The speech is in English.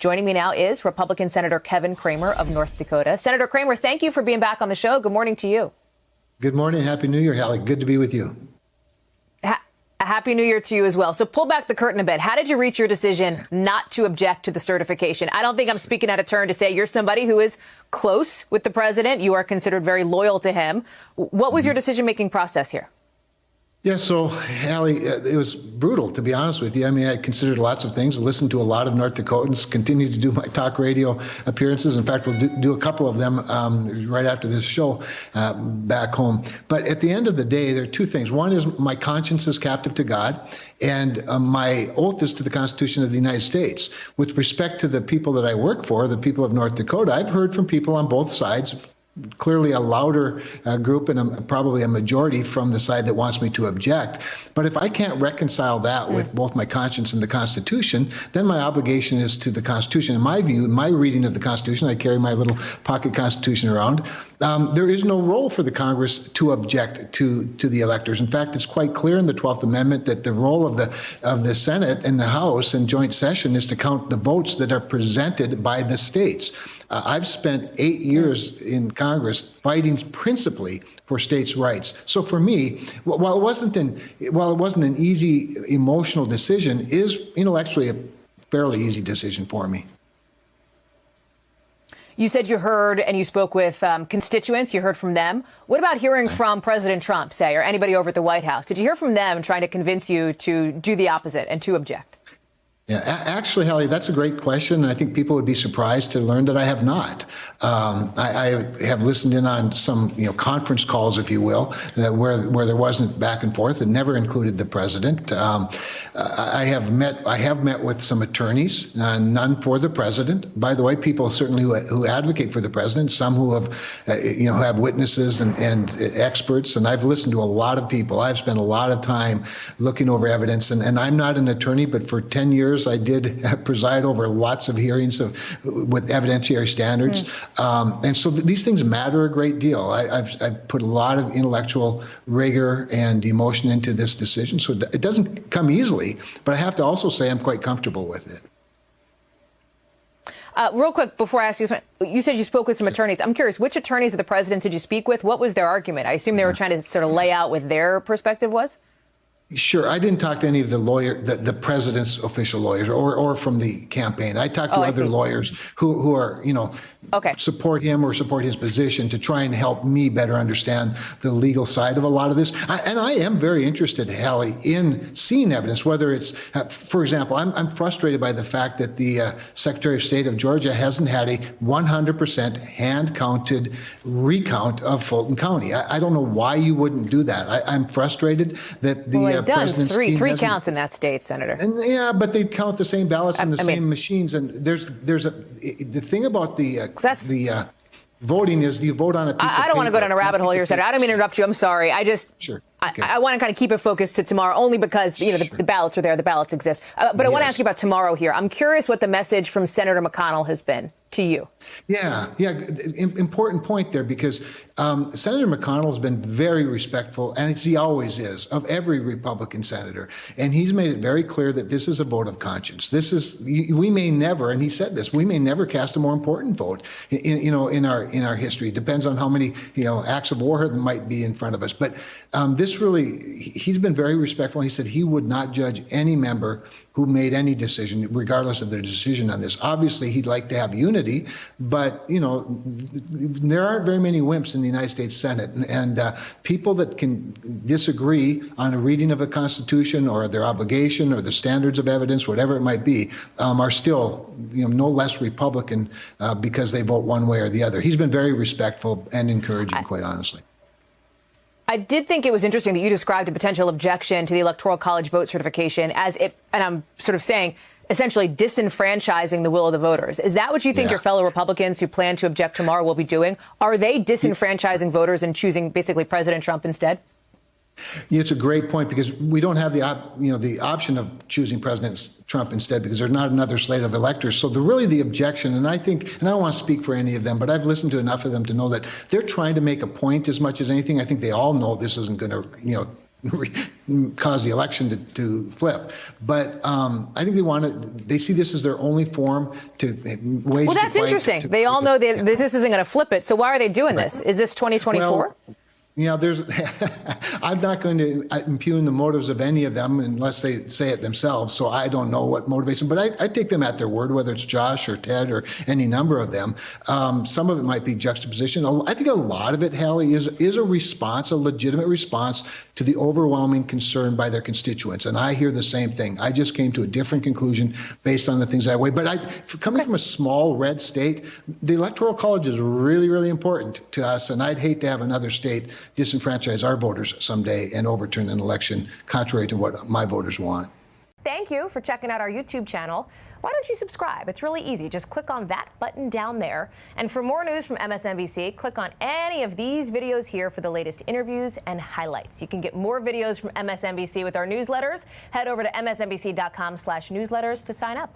Joining me now is Republican Senator Kevin Cramer of North Dakota. Senator Cramer, thank you for being back on the show. Good morning to you. Good morning. Happy New Year, Hallie. Good to be with you. Happy New Year to you as well. So pull back the curtain a bit. How did you reach your decision not to object to the certification? I don't think I'm speaking out of turn to say you're somebody who is close with the president. You are considered very loyal to him. What was your decision-making process here? Yeah, so, Hallie, it was brutal, to be honest with you. I mean, I considered lots of things, listened to a lot of North Dakotans, continued to do my talk radio appearances. In fact, we'll do a couple of them right after this show back home. But at the end of the day, there are two things. One is my conscience is captive to God, and my oath is to the Constitution of the United States. With respect to the people that I work for, the people of North Dakota, I've heard from people on both sides, clearly a louder group and probably a majority from the side that wants me to object. But if I can't reconcile that with both my conscience and the Constitution, then my obligation is to the Constitution. In my view, in my reading of the Constitution, I carry my little pocket Constitution around, there is no role for the Congress to object to the electors. In fact, it's quite clear in the 12th Amendment that the role of the Senate and the House in joint session is to count the votes that are presented by the states. I've spent 8 years in Congress fighting principally for states' rights. So for me, while it wasn't an easy emotional decision, is intellectually a fairly easy decision for me. You said you heard and you spoke with constituents. You heard from them. What about hearing from President Trump, say, or anybody over at the White House? Did you hear from them trying to convince you to do the opposite and to object? Yeah, actually, Hallie, that's a great question, and I think people would be surprised to learn that I have not. I have listened in on some, conference calls, if you will, where there wasn't back and forth. It never included the president. I have met with some attorneys, none for the president. By the way, people certainly who advocate for the president, some who have witnesses and experts, and I've listened to a lot of people. I've spent a lot of time looking over evidence, and I'm not an attorney, but for 10 years. I did preside over lots of hearings with evidentiary standards. And so these things matter a great deal. I've put a lot of intellectual rigor and emotion into this decision. So it doesn't come easily, but I have to also say I'm quite comfortable with it. Real quick, before I ask you, you said you spoke with some attorneys. I'm curious, which attorneys of the president did you speak with? What was their argument? I assume they were trying to sort of lay out what their perspective was? Sure. I didn't talk to any of the president's official lawyers or from the campaign. I talked to other lawyers who are, support him or support his position to try and help me better understand the legal side of a lot of this. And I am very interested, Hallie, in seeing evidence, whether it's, for example, I'm frustrated by the fact that the Secretary of State of Georgia hasn't had a 100% hand-counted recount of Fulton County. I don't know why you wouldn't do that. I'm frustrated that the done three counts in that state, Senator. And but they count the same ballots in the same machines. And the thing about the voting is you vote on a piece of paper. I don't want to go down a rabbit hole here, Senator. I don't mean to interrupt you. I'm sorry. Sure. Okay. I want to kind of keep it focused to tomorrow, only because the ballots are there, the ballots exist. But I want to ask you about tomorrow here. I'm curious what the message from Senator McConnell has been to you. Yeah. Important point there, because Senator McConnell has been very respectful, and he always is, of every Republican senator. And he's made it very clear that this is a vote of conscience. We may never, and he said this, we may never cast a more important vote in our history. It depends on how many acts of war there might be in front of us. But he's been very respectful. He said he would not judge any member who made any decision, regardless of their decision on this. Obviously, he'd like to have unity, but there aren't very many wimps in the United States Senate, and people that can disagree on a reading of a Constitution or their obligation or the standards of evidence, whatever it might be, are still no less Republican because they vote one way or the other. He's been very respectful and encouraging, quite honestly. I did think it was interesting that you described a potential objection to the Electoral College vote certification as and I'm sort of saying, essentially disenfranchising the will of the voters. Is that what you think your fellow Republicans who plan to object tomorrow will be doing? Are they disenfranchising voters and choosing basically President Trump instead? Yeah, it's a great point, because we don't have the option of choosing President Trump instead, because there's not another slate of electors. So the objection, and I don't want to speak for any of them, but I've listened to enough of them to know that they're trying to make a point as much as anything. I think they all know this isn't going to cause the election to flip. But I think they see this as their only form to wage. Well, that's interesting. They all know that this isn't going to flip it. So why are they doing this? Is this 2024? Well, I'm not going to impugn the motives of any of them unless they say it themselves. So I don't know what motivates them, but I take them at their word, whether it's Josh or Ted or any number of them. Some of it might be juxtaposition. I think a lot of it, Hallie, is a response, a legitimate response to the overwhelming concern by their constituents. And I hear the same thing. I just came to a different conclusion based on the things I weigh. But coming from a small red state, the Electoral College is really, really important to us. And I'd hate to have another state disenfranchise our voters someday and overturn an election contrary to what my voters want. Thank you for checking out our YouTube channel. Why don't you subscribe? It's really easy. Just click on that button down there. And for more news from MSNBC, click on any of these videos here for the latest interviews and highlights. You can get more videos from MSNBC with our newsletters. Head over to msnbc.com/newsletters to sign up.